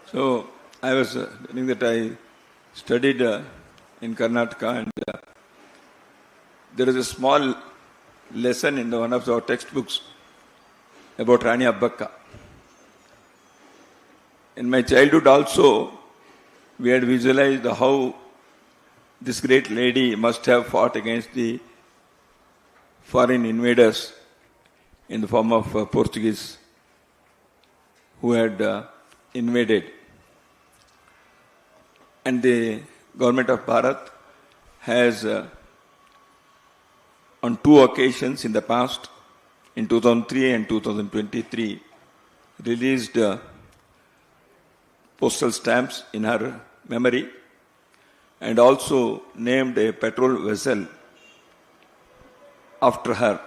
So I was telling that I studied in Karnataka, and there is a small lesson in one of our textbooks about Rani Abbakka. In my childhood also, we had visualized how this great lady must have fought against the foreign invaders in the form of Portuguese who had invaded. And the government of Bharat has, on two occasions in the past, in 2003 and 2023, released postal stamps in her memory and also named a patrol vessel after her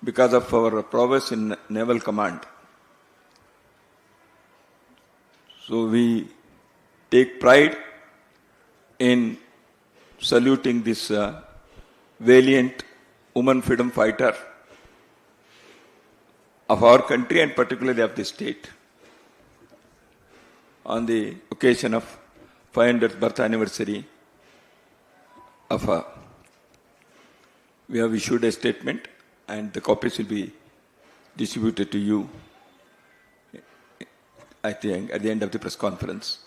because of our prowess in naval command. So we take pride in saluting this valiant woman freedom fighter of our country and particularly of the state on the occasion of 500th birth anniversary of her. We have issued a statement and the copies will be distributed to you, I think, at the end of the press conference.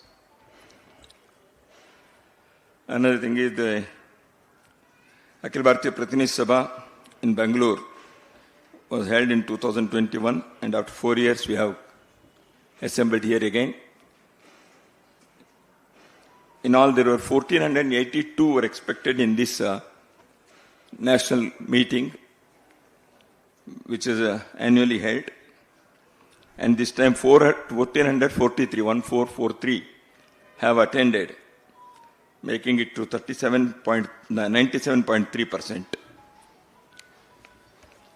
Another thing is the Akhil Bharatiya Pratinidhi Sabha in Bangalore was held in 2021, and after 4 years we have assembled here again. In all, there were 1,482 were expected in this national meeting, which is annually held. And this time 1,443 have attended, making it to 97.3%.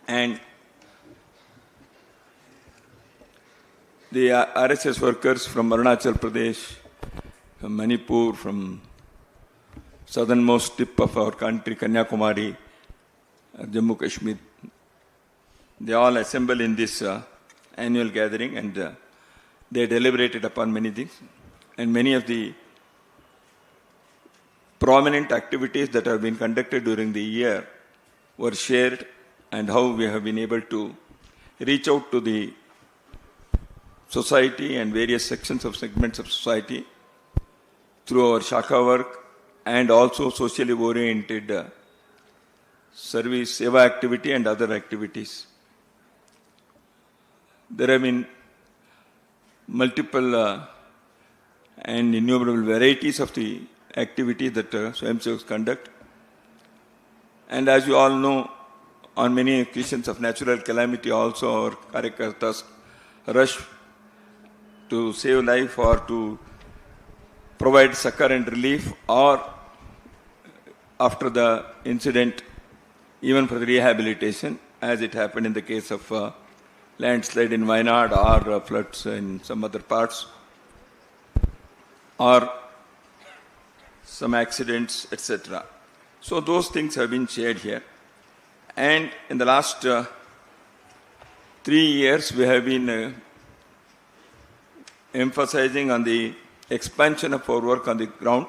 And the RSS workers from Arunachal Pradesh, from Manipur, from southernmost tip of our country, Kanyakumari, Jammu Kashmir, they all assemble in this annual gathering, and they deliberated upon many things. And many of the prominent activities that have been conducted during the year were shared, and how we have been able to reach out to the society and various segments of society through our Shaka work and also socially oriented service, seva activity and other activities. There have been multiple and innumerable varieties of the activities that Swayamsevaks conduct. And as you all know, on many occasions of natural calamity also our Karyakartas rush to save life or to provide succor and relief, or after the incident, even for the rehabilitation, as it happened in the case of landslide in Wayanad or floods in some other parts, or some accidents, etc. So those things have been shared here. And in the last 3 years, we have been emphasizing on the expansion of our work on the ground.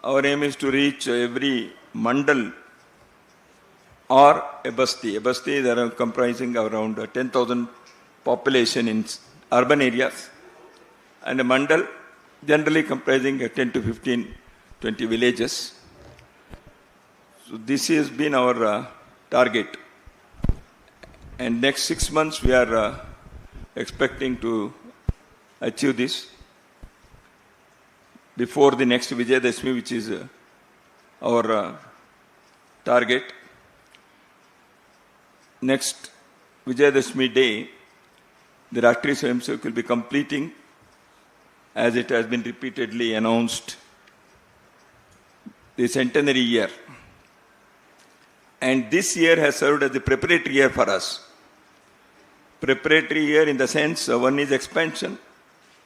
Our aim is to reach every mandal or a basti. A basti, they are comprising around 10,000 population in urban areas, and a mandal generally comprising 10 to 15, 20 villages. So this has been our target. And next 6 months we are expecting to achieve this before the next Vijayadashmi, which is our target. Next Vijayadashmi day, the Rashtriya Swayamsevak will be completing, as it has been repeatedly announced, the centenary year. And this year has served as the preparatory year for us. Preparatory year in the sense, one is expansion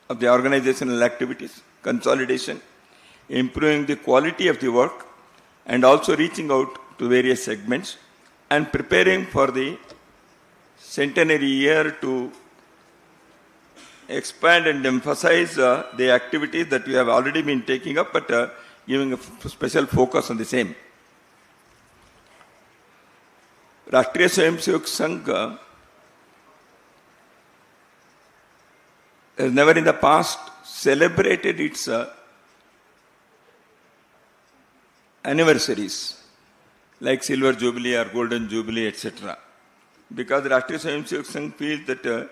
of the organizational activities, consolidation, improving the quality of the work, and also reaching out to various segments and preparing for the centenary year to expand and emphasize the activities that we have already been taking up, but giving a special focus on the same. राष्ट्रीय स्वयंसेवक संघ has never in the past celebrated its anniversaries like Silver Jubilee or Golden Jubilee, etc. Because Rashtriya Swayamsevak Sangh feels that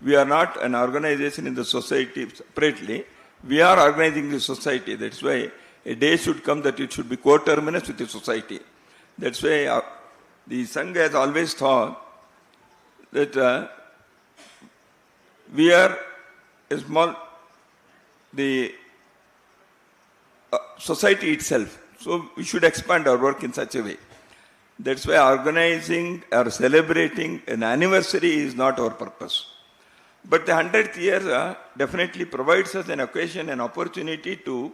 we are not an organization in the society separately. We are organizing the society. That's why a day should come that it should be coterminous with the society. That's why the Sangh has always thought that we are a small, the society itself. So we should expand our work in such a way. That's why organizing or celebrating an anniversary is not our purpose. But the 100th year definitely provides us an occasion, an opportunity to,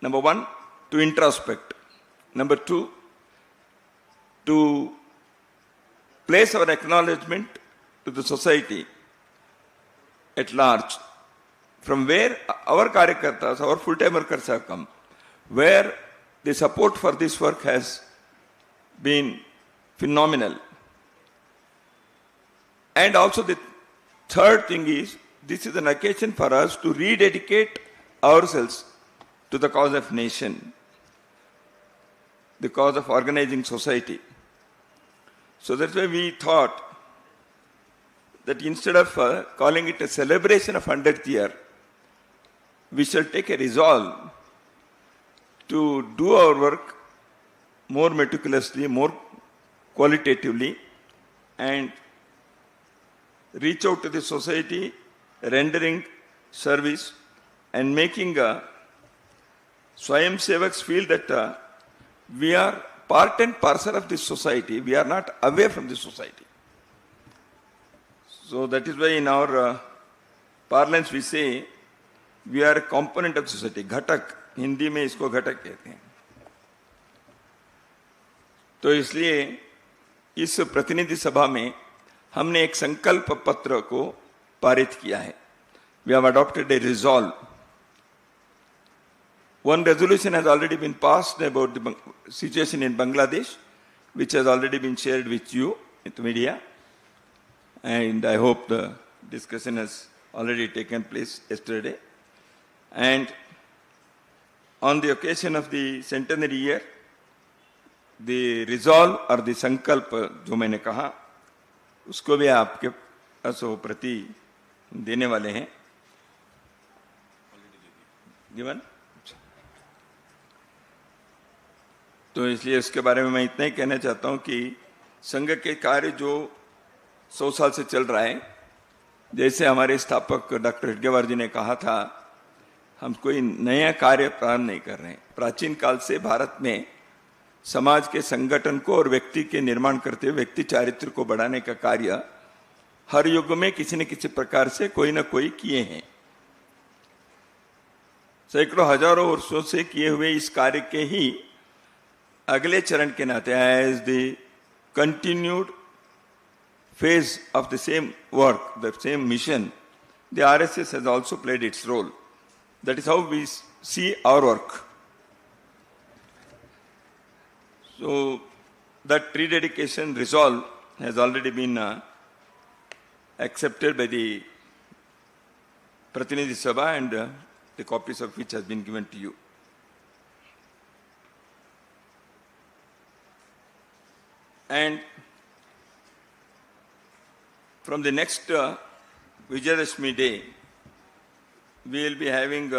number one, to introspect. Number two, to place our acknowledgement to the society at large, from where our karyakartas, our full-time workers have come, where the support for this work has been phenomenal. And also the third thing is, this is an occasion for us to rededicate ourselves to the cause of nation, the cause of organizing society. So that's why we thought that instead of calling it a celebration of 100th year, we shall take a resolve to do our work more meticulously, more qualitatively, and reach out to the society, rendering service and making Swayamsevaks feel that we are part and parcel of this society. We are not away from this society. So that is why in our parlance we say we are a component of society. Ghatak, Hindi में इसको घटक कहते हैं. तो इसलिए इस प्रतिनिधि सभा में हमने एक संकल्प पत्र को पारित किया है. We have adopted a resolve. One resolution has already been passed about the situation in Bangladesh, which has already been shared with you in the media. And I hope the discussion has already taken place yesterday. And on the occasion of the centenary year, the resolve or the संकल्प जो मैंने कहा, उसको भी आपके पास प्रति देने वाले हैं. Given? तो इसलिए इसके बारे में मैं इतना ही कहना चाहता हूं कि संघ के कार्य जो 100 साल से चल रहा है, जैसे हमारे स्थापक डॉक्टर हेडगेवार जी ने कहा था, हम कोई नया कार्य प्रारंभ नहीं कर रहे हैं. प्राचीन काल से भारत में समाज के संगठन को और व्यक्ति के निर्माण करते हुए व्यक्ति चारित्र को बढ़ाने का कार्य हर युग में किसी न किसी प्रकार से कोई न कोई किए हैं. सैकड़ों हजारों वर्षों से किए हुए इस कार्य के ही अगले चरण के नाते, as the continued phase of the same work, the same mission, the RSS has also played its role. That is how we see our work. So that rededication resolve has already been accepted by the Pratinidhi Sabha, and the copies of which has been given to you. And from the next Vijayadashmi day, we will be having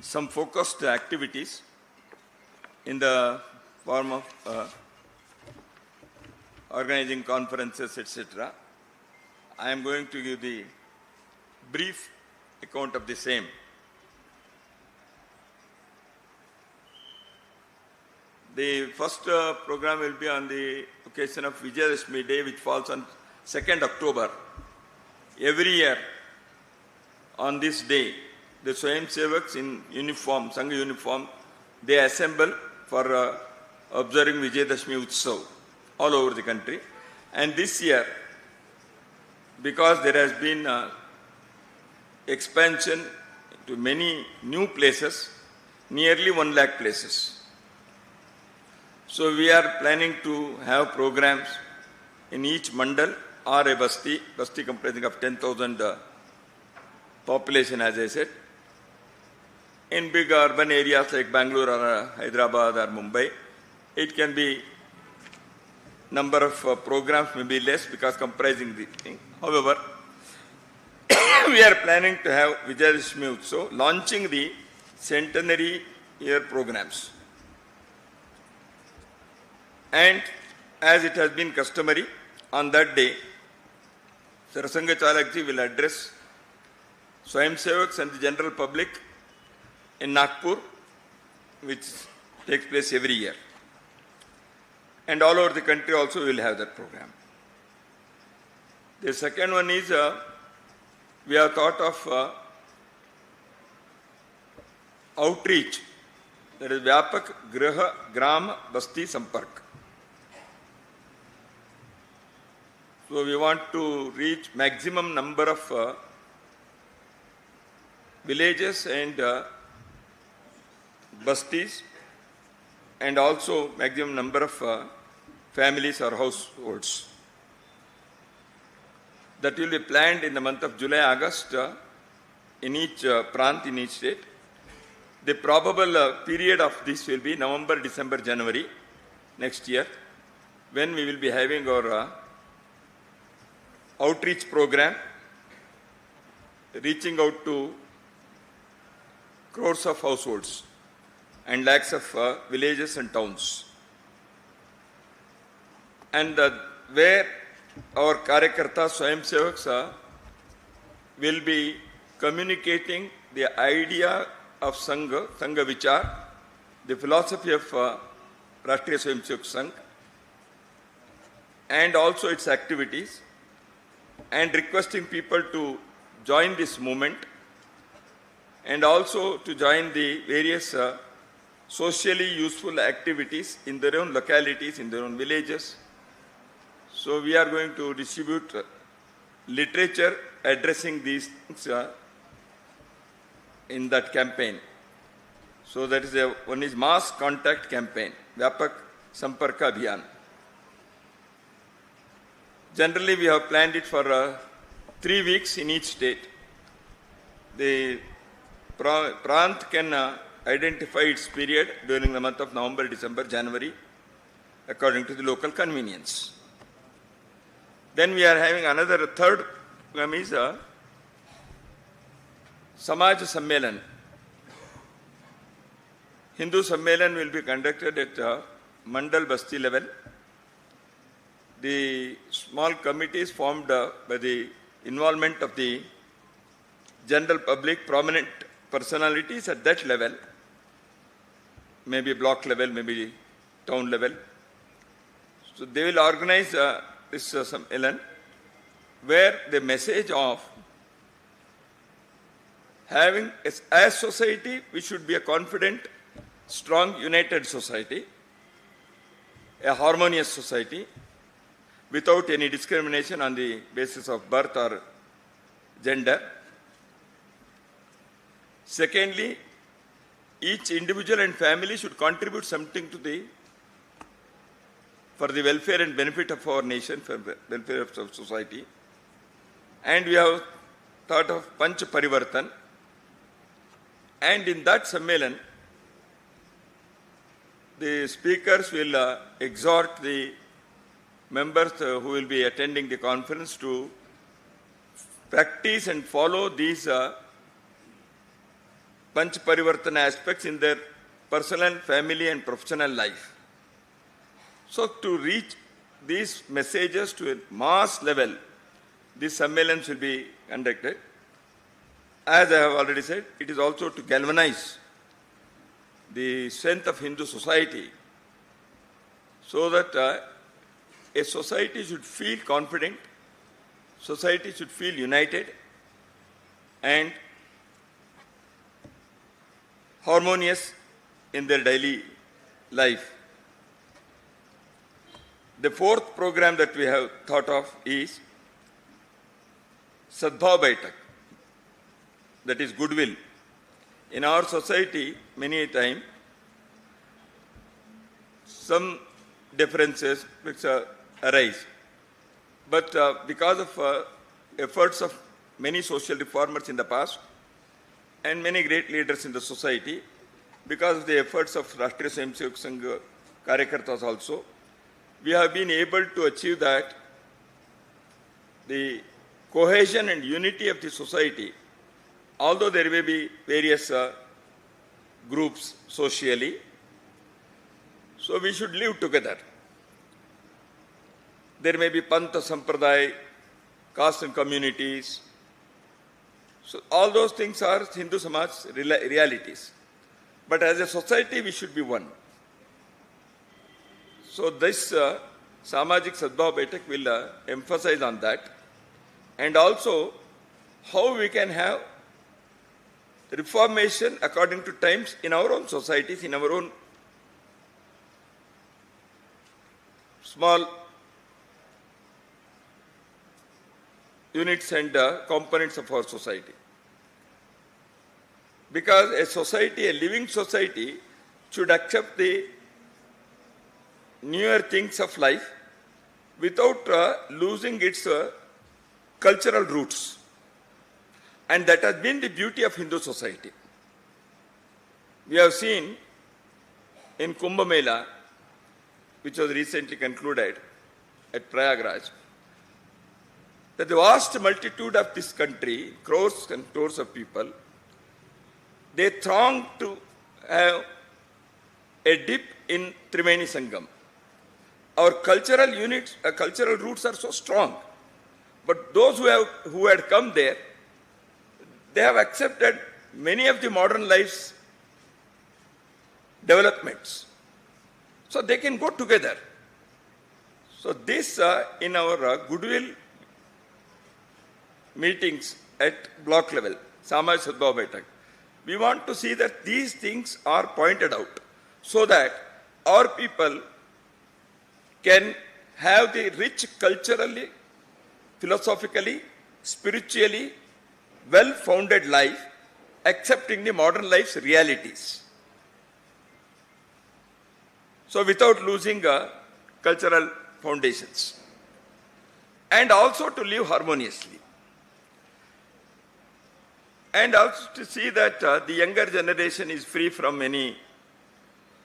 some focused activities in the form of organizing conferences, etc. I am going to give the brief account of the same. The first program will be on the occasion of Vijayadashmi day, which falls on 2nd October. Every year on this day, the Swayamsevaks in uniform, Sangha uniform, they assemble for observing Vijayadashmi Utsav all over the country. And this year, because there has been expansion to many new places, nearly 1 lakh places. So we are planning to have programs in each mandal or a basti comprising of 10,000 population, as I said. In big urban areas like Bangalore or Hyderabad or Mumbai, it can be number of programs may be less because comprising the thing. However, we are planning to have Vijayadashmi Utsav launching the Centenary year programs. And as it has been customary, on that day, Sarakaryavah will address 𝐚𝐩𝐸𝐬𝐸 and the general public in Nagpur, which takes place every year. And all over the country also we will have that program. The second one is, we have thought of outreach, that is Vyapak Griha Gram Basti Sampark. So we want to reach maximum number of villages and bastis, and also maximum number of families or households. That will be planned in the month of July, August in each prant, in each state. The probable period of this will be November, December, January next year, when we will be having our outreach program, reaching out to crores of households and lakhs of villages and towns. And where our Karyakartas, 𝐴𝐸𝐸𝐸𝐴 will be communicating the idea of Sangha Vichar, the philosophy of Rashtriya Swayamsevak Sangh, and also its activities, and requesting people to join this movement and also to join the various socially useful activities in their own localities, in their own villages. So we are going to distribute literature addressing these things in that campaign. So that is one is mass contact campaign, Vyapak Samparka Abhiyan. Generally, we have planned it for 3 weeks in each state. The prant can identify its period during the month of November, December, January, according to the local convenience. Then we are having another third program is Samaj Sammelan. Hindu Sammelan will be conducted at Mandal Basti level. The small committees formed by the involvement of the general public, prominent personalities at that level, maybe block level, maybe town level. So they will organize this Sammelan, where the message of having, as society, we should be a confident, strong, united society, a harmonious society, without any discrimination on the basis of birth or gender. Secondly, each individual and family should contribute something to for the welfare and benefit of our nation, for the welfare of society. And we have thought of Panch Parivartan. And in that Sammelan, the speakers will exhort the members who will be attending the conference to practice and follow these Panch Parivartana aspects in their personal, family and professional life. So to reach these messages to a mass level, these Sammelans will be conducted. As I have already said, it is also to galvanize the strength of Hindu society, so that a society should feel confident, society should feel united and harmonious in their daily life. The fourth program that we have thought of is Sadbhav Baitak. that is goodwill. In our society, many a time, some differences which arise. But because of efforts of many social reformers in the past and many great leaders in the society, because of the efforts of Rashtriya Swayamsevak Sangh Karyakartas also, we have been able to achieve that the cohesion and unity of the society, although there may be various groups socially, so we should live together. There may be Pantha Sampradaya, caste and communities. So all those things are Hindu Samaj realities. But as a society, we should be one. So this Samajik Sadbhav Baitak will emphasize on that, and also how we can have reformation according to times in our own societies, in our own small units and components of our society. Because a society, a living society, should accept the newer things of life without losing its cultural roots. And that has been the beauty of Hindu society. We have seen in Kumbh Mela, which was recently concluded at Prayagraj, that the vast multitude of this country, crores and crores of people, they throng to have a dip in Triveni Sangam. Our cultural units, cultural roots are so strong. But those who had come there, they have accepted many of the modern life's developments. So they can go together. So this in our goodwill meetings at block level, Samaj Sadbhav Baitak, we want to see that these things are pointed out so that our people can have the rich culturally, philosophically, spiritually, well-founded life, accepting the modern life's realities. So without losing cultural foundations. And also to live harmoniously. And also to see that the younger generation is free from any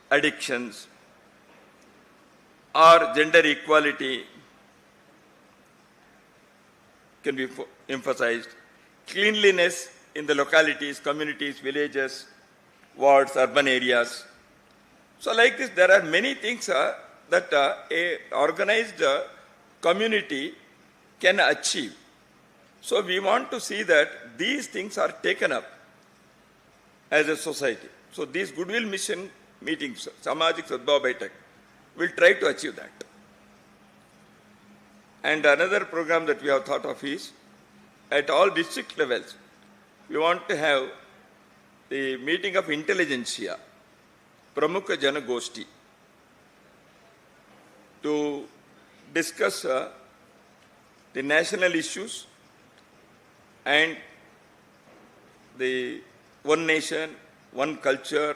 addictions or gender equality can be emphasized. Cleanliness in the localities, communities, villages, wards, urban areas. So like this, there are many things that a organized community can achieve. So we want to see that these things are taken up as a society. So these goodwill mission meetings, Samajik Sadbhav Baitak, will try to achieve that. And another program that we have thought of is, at all district levels, we want to have the meeting of intelligentsia, Pramukha Jana Goshti, to discuss the national issues and the one nation, one culture,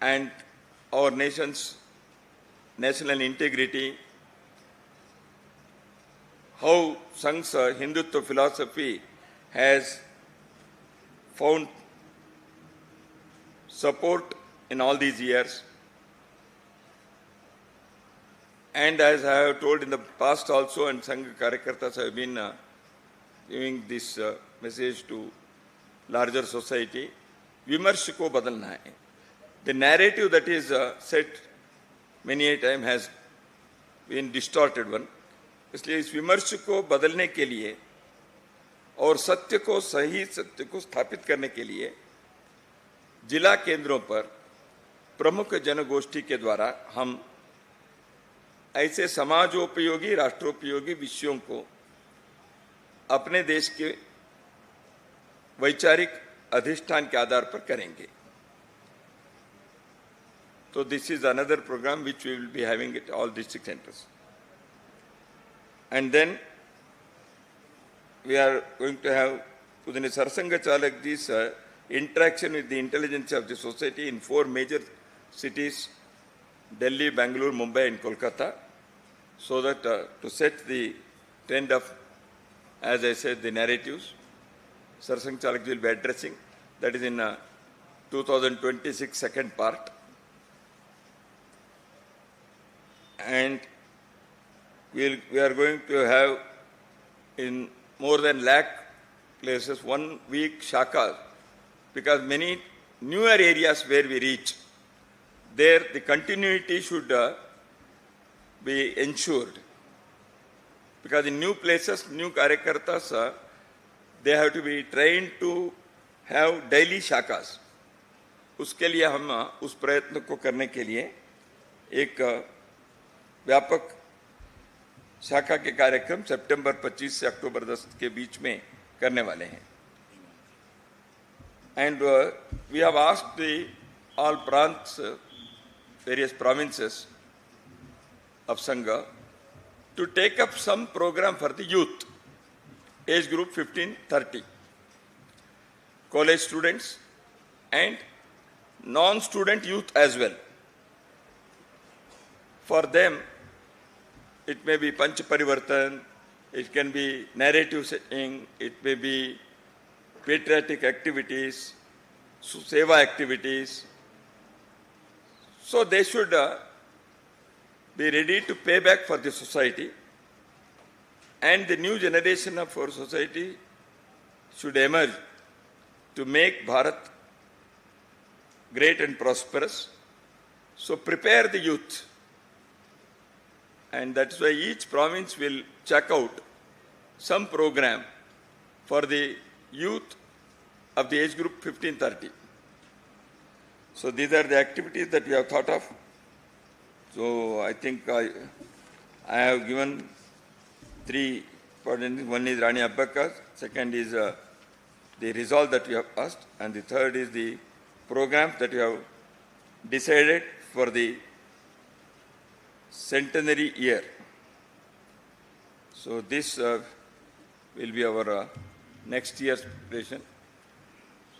and our nation's national integrity, how Sangh's Hindutva philosophy has found support in all these years. And as I have told in the past also, and Sangh Karyakartas have been giving this message to larger society, Vimarsh ko badalna hai. The narrative that is set many a time has been distorted one. इसलिए इस विमर्श को बदलने के लिए और सत्य को, सही सत्य को स्थापित करने के लिए जिला केंद्रों पर प्रमुख जनगोष्ठी के द्वारा हम ऐसे समाजोपयोगी, राष्ट्रोपयोगी विषयों को अपने देश के वैचारिक अधिष्ठान के आधार पर करेंगे. So this is another program which we will be having at all district centers. And then we are going to have within a Sarasanga Chalakji's interaction with the intelligence of the society in 4 major cities, Delhi, Bangalore, Mumbai and Kolkata, so that to set the trend of, as I said, the narratives, Sarasanga Chalakji will be addressing. That is in 2026 second part. And we are going to have in more than lakh places 1 week shaka, because many newer areas where we reach, there the continuity should be ensured. Because in new places, new karyakartas, they have to be trained to have daily shakas. उसके लिए हम उस प्रयत्न को करने के लिए एक व्यापक शाखा के कार्यक्रम सितंबर 25 से अक्टूबर 10 के बीच में करने वाले हैं. And we have asked the all prants, various provinces of Sangha to take up some program for the youth, age group 15-30, college students and non-student youth as well. For them, it may be Panch Parivartan, it can be narrative setting, it may be patriotic activities, seva activities. So they should be ready to pay back for the society, and the new generation of our society should emerge to make Bharat great and prosperous. So prepare the youth. And that's why each province will check out some program for the youth of the age group 15-30. So these are the activities that we have thought of. So I think I have given 3 important things. One is Rani Abbaka, second is the resolve that we have asked, and the third is the program that we have decided for the Centenary year. So this will be our next year's preparation.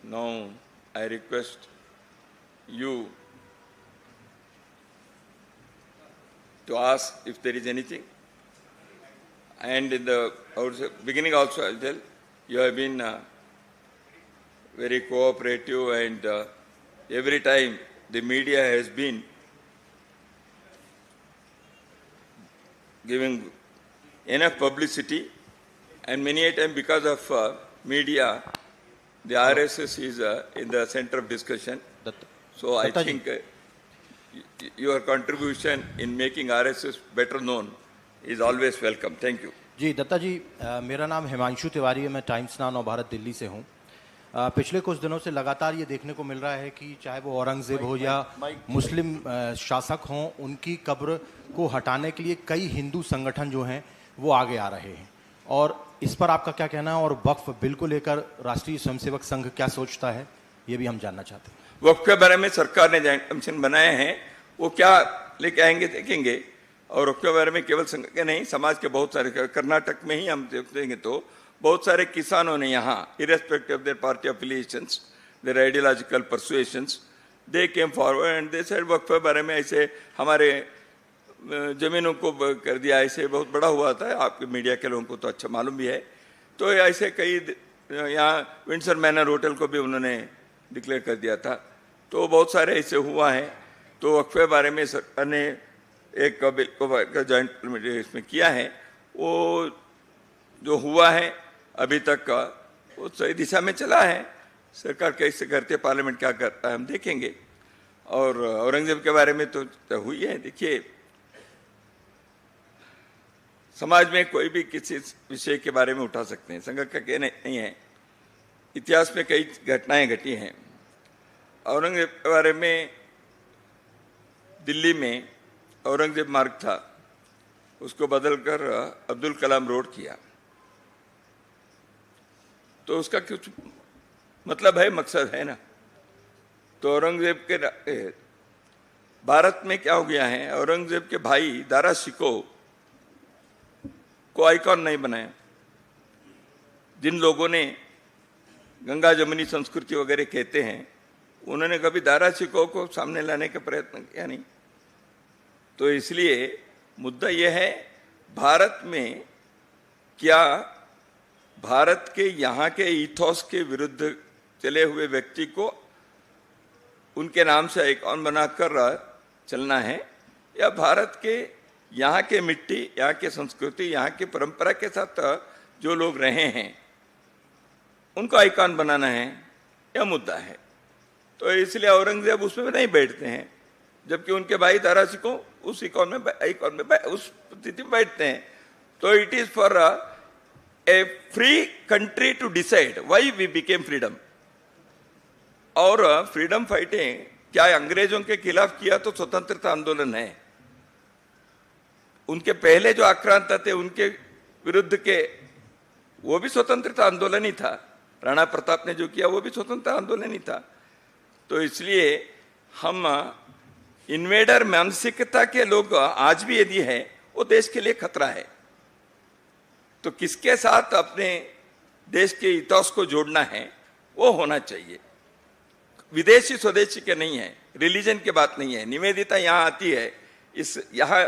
Now I request you to ask if there is anything. And in the beginning also I'll tell, you have been very cooperative, and every time the media has been giving enough publicity, and many a time because of media, the RSS is in the center of discussion. So I think your contribution in making RSS better known is always welcome. Thank you. जी दत्ता जी, मेरा नाम हिमांशु तिवारी है, मैं times now Navbharat Delhi से हूँ. पिछले कुछ दिनों से लगातार ये देखने को मिल रहा है कि चाहे वो औरंगजेब हो या मुस्लिम शासक हों, उनकी कब्र को हटाने के लिए कई हिंदू संगठन जो हैं वो आगे आ रहे हैं. और इस पर आपका क्या कहना है, और वक्फ बिल को लेकर राष्ट्रीय स्वयंसेवक संघ क्या सोचता है, ये भी हम जानना चाहते हैं. वक्फ के बारे में सरकार ने जॉइंट कमीशन बनाए हैं, वो क्या लेके आएंगे देखेंगे. और वक्फ के बारे में केवल संघ के नहीं, समाज के बहुत सारे, कर्नाटक में ही हम देखेंगे तो बहुत सारे किसानों ने यहाँ, irrespective of their party affiliations, their ideological persuasions, they came forward and they said वक्फ के बारे में ऐसे हमारे जमीनों को कर दिया, ऐसे बहुत बड़ा हुआ था. आपके मीडिया के लोगों को तो अच्छा मालूम भी है. तो ऐसे कई, यहाँ विंडसर मैनर होटल को भी उन्होंने डिक्लेयर कर दिया था. तो बहुत सारे ऐसे हुआ है. तो वक्फ के बारे में सरकार ने एक बिल को जॉइंट इसमें किया है. वो जो हुआ है अभी तक का, वो सही दिशा में चला है. सरकार कैसे करती है, पार्लियामेंट क्या करता है, हम देखेंगे. और औरंगजेब के बारे में तो हुई है. देखिए, समाज में कोई भी किसी विषय के बारे में उठा सकते हैं, संघ का कहना नहीं है. इतिहास में कई घटनाएं घटी हैं. औरंगजेब के बारे में दिल्ली में औरंगजेब मार्ग था, उसको बदलकर अब्दुल कलाम रोड किया. तो उसका कुछ मतलब है, मकसद है ना. तो औरंगजेब के भारत में क्या हो गया है, औरंगजेब के भाई दारा शिको को आइकॉन नहीं बनाया. जिन लोगों ने गंगा जमुनी संस्कृति वगैरह कहते हैं, उन्होंने कभी दारा शिकोह को सामने लाने का प्रयत्न किया नहीं। तो इसलिए मुद्दा यह है, भारत में क्या भारत के यहाँ के इथोस के विरुद्ध चले हुए व्यक्ति को उनके नाम से आइकॉन बनाकर चलना है, या भारत के यहाँ के मिट्टी, यहाँ के संस्कृति, यहाँ की परंपरा के साथ जो लोग रहे हैं उनको आइकॉन बनाना है, यह मुद्दा है। तो इसलिए औरंगजेब उसमें नहीं बैठते हैं, जबकि उनके भाई दारा शिकोह उस आइकॉन में उस स्थिति में बैठते हैं। तो it is for a free country to decide why we became freedom. और फ्रीडम फाइटिंग क्या अंग्रेजों के खिलाफ किया तो स्वतंत्रता आंदोलन है। उनके पहले जो आक्रांता थे उनके विरुद्ध के, वो भी स्वतंत्रता आंदोलन ही था। राणा प्रताप ने जो किया वो भी स्वतंत्रता आंदोलन ही था। तो इसलिए हम इन्वेडर मानसिकता के लोग आज भी यदि है, वो देश के लिए खतरा है। तो किसके साथ अपने देश के इतिहास को जोड़ना है वो होना चाहिए, विदेशी स्वदेशी के नहीं है, रिलीजन की बात नहीं है। निवेदिता यहाँ आती है, इस यहाँ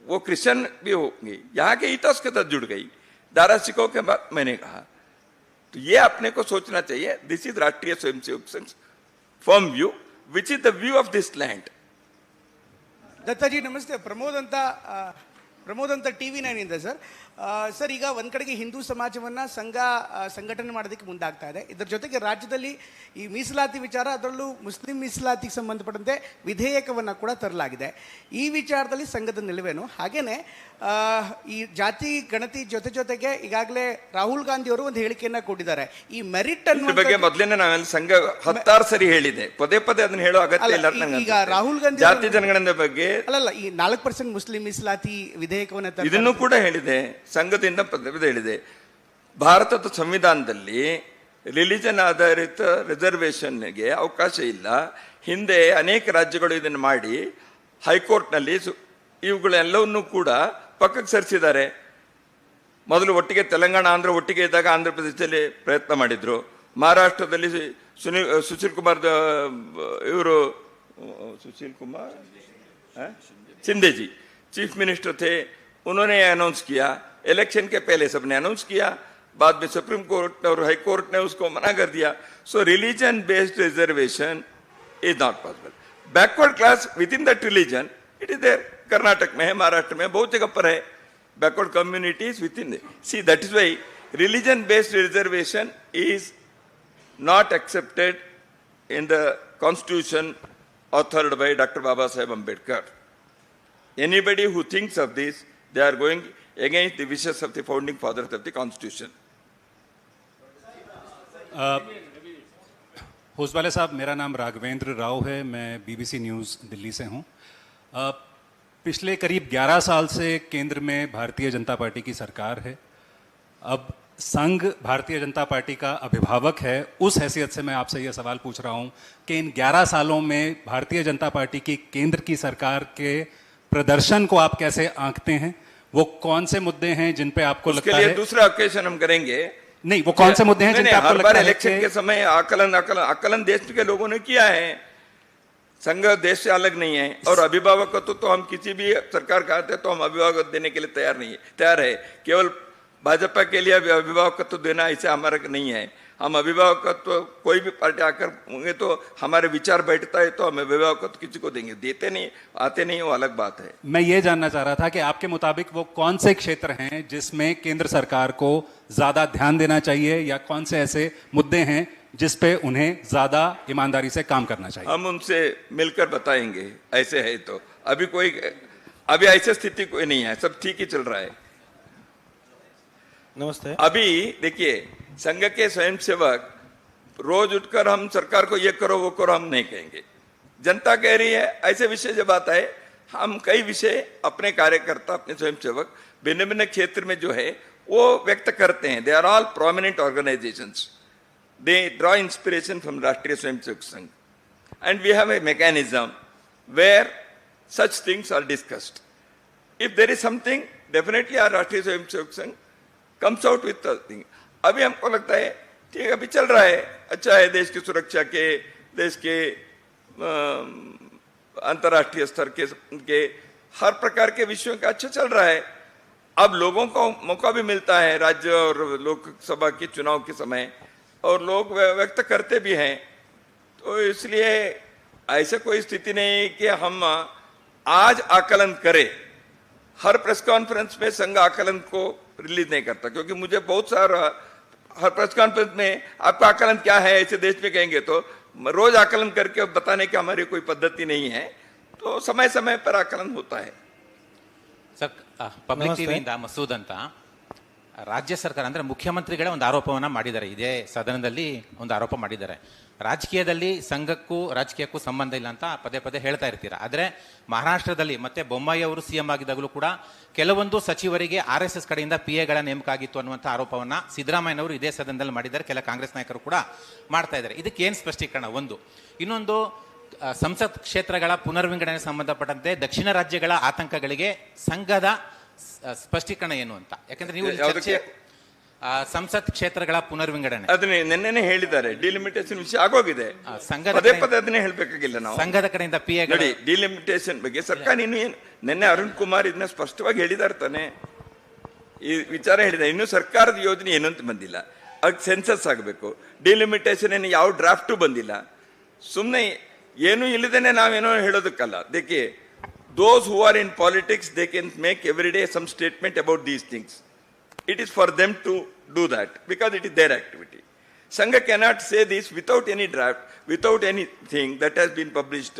वो क्रिश्चियन भी होंगी, यहाँ के इतिहास के साथ जुड़ गई। दारा शिकोह के बाद मैंने कहा, तो ये अपने को सोचना चाहिए। दिस इज राष्ट्रीय स्वयंसेवक संघ firm view, which is the view of this land. Datta G ನಮಸ್ತೆ. ಪ್ರಮೋದ್ ಅಂತ TV9 ಇಂದ ಸರ್. ಸರ್, ಈಗ ಒಂದು ಕಡೆಗೆ ಹಿಂದೂ ಸಮಾಜವನ್ನು ಸಂಘಟನೆ ಮಾಡೋದಕ್ಕೆ ಮುಂದಾಗ್ತಾ ಇದೆ. ಇದರ ಜೊತೆಗೆ ರಾಜ್ಯದಲ್ಲಿ ಈ ಮೀಸಲಾತಿ ವಿಚಾರ, ಅದರಲ್ಲೂ ಮುಸ್ಲಿಂ ಮೀಸಲಾತಿಗೆ ಸಂಬಂಧಪಟ್ಟಂತೆ ವಿಧೇಯಕವನ್ನು ಕೂಡ ತರಲಾಗಿದೆ. ಈ ವಿಚಾರದಲ್ಲಿ ಸಂಘದ ನಿಲುವೇನು? ಹಾಗೇನೆ ಈ ಜಾತಿ ಗಣತಿ ಜೊತೆಗೆ ಈಗಾಗಲೇ ರಾಹುಲ್ ಗಾಂಧಿ ಅವರು ಒಂದು ಹೇಳಿಕೆಯನ್ನ ಕೊಟ್ಟಿದ್ದಾರೆ. ಈ ಮೆರಿಟ್ ಅನ್ನೋ ಬಗ್ಗೆ ಮೊದಲನೇ ನಾವೆಲ್ಲ ಸಂಘ 16 ಸರಿ ಹೇಳಿದೆ, ಪದೇ ಅದನ್ನ ಹೇಳೋ ಅಗತ್ಯ ಇಲ್ಲ. ಈಗ ರಾಹುಲ್ ಗಾಂಧಿ ಜಾತಿ ಜನಗಣನೆ ಬಗ್ಗೆ ಅಲ್ಲಲ್ಲ, ಈ 4% ಮುಸ್ಲಿಂ ಮೀಸಲಾತಿ ವಿಧೇಯಕವನ್ನು ಇದನ್ನು ಕೂಡ ಹೇಳಿದೆ, ಸಂಘದಿಂದ ಪದೇ ಹೇಳಿದೆ. ಭಾರತದ ಸಂವಿಧಾನದಲ್ಲಿ ರಿಲಿಜನ್ ಆಧಾರಿತ ರಿಸರ್ವೇಷನ್ಗೆ ಅವಕಾಶ ಇಲ್ಲ. ಹಿಂದೆ ಅನೇಕ ರಾಜ್ಯಗಳು ಇದನ್ನು ಮಾಡಿ ಹೈಕೋರ್ಟ್ನಲ್ಲಿ ಇವುಗಳೆಲ್ಲವನ್ನೂ ಕೂಡ ಪಕ್ಕಕ್ಕೆ ಸರಿಸಿದ್ದಾರೆ. ಮೊದಲು ಒಟ್ಟಿಗೆ ತೆಲಂಗಾಣ ಆಂಧ್ರ ಒಟ್ಟಿಗೆ ಇದ್ದಾಗ ಆಂಧ್ರ ಪ್ರದೇಶದಲ್ಲಿ ಪ್ರಯತ್ನ ಮಾಡಿದ್ರು. ಮಹಾರಾಷ್ಟ್ರದಲ್ಲಿ ಸುಶೀಲ್ ಕುಮಾರ್ ಇವರು सुशील कुमार शिंदे जी चीफ मिनिस्टर थे, उन्होंने अनाउंस किया। इलेक्शन के पहले सबने अनाउंस किया, बाद में सुप्रीम कोर्ट और हाई कोर्ट ने उसको मना कर दिया. So religion based reservation is not possible. Backward class within that religion it is there. Karnataka में है, महाराष्ट्र में बहुत जगह पर है backward communities within. See that is why religion based reservation is not accepted in the constitution authored by Dr. Baba Saheb Ambedkar. Anybody who thinks of this, they are going against the wishes of the founding fathers of the constitution. Hosabale साहब, मेरा नाम राघवेंद्र राव है, मैं BBC news Delhi से हूँ. पिछले करीब 11 साल से केंद्र में भारतीय जनता पार्टी की सरकार है. अब संघ भारतीय जनता पार्टी का अभिभावक है. उस हैसियत से मैं आपसे यह सवाल पूछ रहा हूं कि इन 11 सालों में भारतीय जनता पार्टी की केंद्र की सरकार के प्रदर्शन को आप कैसे आंकते हैं? वो कौन से मुद्दे हैं जिन पे आपको लगता है? दूसरा ऑकेशन हम करेंगे. नहीं, वो कौन से मुद्दे हैं जिन पे आपको लगता है? इलेक्शन के समय आकलन देश के लोगों ने किया है. संघ देश से अलग नहीं है. और अभिभावकत्व तो हम किसी भी सरकार का आते तो हम अभिभावकत्व देने के लिए तैयार है. केवल भाजपा के लिए अभिभावकत्व देना ऐसे हमारा नहीं है. हम अभिभावकत्व कोई भी पार्टी आकर होंगे तो हमारे विचार बैठता है तो हम अभिभावकत्व किसी को देंगे. देते नहीं, आते नहीं, वो अलग बात है. मैं ये जानना चाह रहा था कि आपके मुताबिक वो कौन से क्षेत्र हैं जिसमें केंद्र सरकार को ज्यादा ध्यान देना चाहिए, या कौन से ऐसे मुद्दे हैं जिस पे उन्हें ज्यादा ईमानदारी से काम करना चाहिए? हम उनसे मिलकर बताएंगे. ऐसे है तो अभी ऐसी स्थिति कोई नहीं है, सब ठीक ही चल रहा है. नमस्ते. अभी देखिए, संघ के स्वयंसेवक रोज उठकर हम सरकार को ये करो वो करो हम नहीं कहेंगे. जनता कह रही है. ऐसे विषय जब आता है, हम कई विषय अपने कार्यकर्ता, अपने स्वयंसेवक भिन्न भिन्न क्षेत्र में जो है वो व्यक्त करते हैं. They are all prominent organisations. They draw inspiration from Rashtriya Swayamsevak Sangh, and we have a mechanism where such things are discussed. If there is something, definitely our Rashtriya Swayamsevak संघ comes out with the thing. अभी हमको लगता है ठीक है, अभी चल रहा है, अच्छा है, देश की सुरक्षा के, देश के अंतर्राष्ट्रीय स्तर के हर प्रकार के विषयों का अच्छा चल रहा है। अब लोगों को मौका भी मिलता है राज्य और लोकसभा के चुनाव के समय, और लोग व्यक्त करते भी हैं, तो इसलिए ऐसे कोई स्थिति नहीं कि हम आज आकलन करें। हर प्रेस कॉन्फ्रेंस में संघ आकलन को रिलीज नहीं करता, क्योंकि मुझे बहुत सारा हर प्रेस कॉन्फ्रेंस में आपका आकलन क्या है ऐसे देश में कहेंगे तो रोज आकलन करके बताने की हमारी कोई पद्धति नहीं है, तो समय समय पर आकलन होता है। ಸರ್, ಪಬ್ಲಿಕ್ ಟಿವಿಯಿಂದ ಮಸೂದ್ ಅಂತ ರಾಜ್ಯ ಸರ್ಕಾರ ಅಂದರೆ ಮುಖ್ಯಮಂತ್ರಿಗಳೇ ಒಂದು ಆರೋಪವನ್ನು ಮಾಡಿದ್ದಾರೆ, ಇದೇ ಸದನದಲ್ಲಿ ಒಂದು ಆರೋಪ ಮಾಡಿದ್ದಾರೆ. ರಾಜಕೀಯದಲ್ಲಿ ಸಂಘಕ್ಕೂ ರಾಜಕೀಯಕ್ಕೂ ಸಂಬಂಧ ಇಲ್ಲ ಅಂತ ಪದೇ ಪದೇ ಹೇಳ್ತಾ ಇರ್ತೀರಾ. ಆದರೆ ಮಹಾರಾಷ್ಟ್ರದಲ್ಲಿ ಮತ್ತೆ ಬೊಮ್ಮಾಯಿ ಅವರು ಸಿ ಎಂ ಆಗಿದ್ದಾಗಲೂ ಕೂಡ ಕೆಲವೊಂದು ಸಚಿವರಿಗೆ RSS ಕಡೆಯಿಂದ PAಗಳ ನೇಮಕ ಆಗಿತ್ತು ಅನ್ನುವಂಥ ಆರೋಪವನ್ನು ಸಿದ್ದರಾಮಯ್ಯನವರು ಇದೇ ಸದನದಲ್ಲಿ ಮಾಡಿದ್ದಾರೆ, ಕೆಲ ಕಾಂಗ್ರೆಸ್ ನಾಯಕರು ಕೂಡ ಮಾಡ್ತಾ ಇದ್ದಾರೆ. ಇದಕ್ಕೆ ಏನು ಸ್ಪಷ್ಟೀಕರಣ? ಒಂದು. ಇನ್ನೊಂದು, ಸಂಸತ್ ಕ್ಷೇತ್ರಗಳ ಪುನರ್ವಿಂಗಡಣೆ ಸಂಬಂಧಪಟ್ಟಂತೆ ದಕ್ಷಿಣ ರಾಜ್ಯಗಳ ಆತಂಕಗಳಿಗೆ ಸಂಘದ ಸ್ಪಷ್ಟೀಕರಣ ಏನು ಅಂತ. ಯಾಕಂದ್ರೆ ನೀವು ಚರ್ಚೆ ಸಂಸತ್ ಕ್ಷೇತ್ರಗಳ ಪುನರ್ವಿಂಗಡಣೆ ಅದನ್ನೇ ನಿನ್ನೆನೆ ಹೇಳಿದ್ದಾರೆ, ಡಿಲಿಮಿಟೇಷನ್ ವಿಷಯ ಆಗೋಗಿದೆ, ಪದೇ ಪದೇ ಅದನ್ನೇ ಹೇಳ್ಬೇಕಾಗಿಲ್ಲ ನಾವು. ಸಂಘದ ಕಡೆಯಿಂದ PA ನೋಡಿ, ಡಿಲಿಮಿಟೇಷನ್ ಬಗ್ಗೆ ಸರ್ಕಾರ ಇನ್ನು ಏನು, ನಿನ್ನೆ ಅರುಣ್ ಕುಮಾರ್ ಇದನ್ನ ಸ್ಪಷ್ಟವಾಗಿ ಹೇಳಿದಾರೆ ತಾನೆ, ಈ ವಿಚಾರ ಹೇಳಿದ್ದಾರೆ. ಇನ್ನು ಸರ್ಕಾರದ ಯೋಜನೆ ಏನು ಅಂತ ಬಂದಿಲ್ಲ, ಅದಕ್ಕೆ ಸೆನ್ಸಸ್ ಆಗಬೇಕು. ಡಿಲಿಮಿಟೇಷನ್ ಏನು ಯಾವ ಡ್ರಾಫ್ಟು ಬಂದಿಲ್ಲ, ಸುಮ್ಮನೆ ಏನು ಇಲ್ಲದೇನೆ ನಾವೇನೋ ಹೇಳೋದಕ್ಕಲ್ಲ. ದೇಕೆ those who are in politics, they can make every day some statement about these things. It is for them to do that because it is their activity. Sangha cannot say this without any draft, without anything that has been published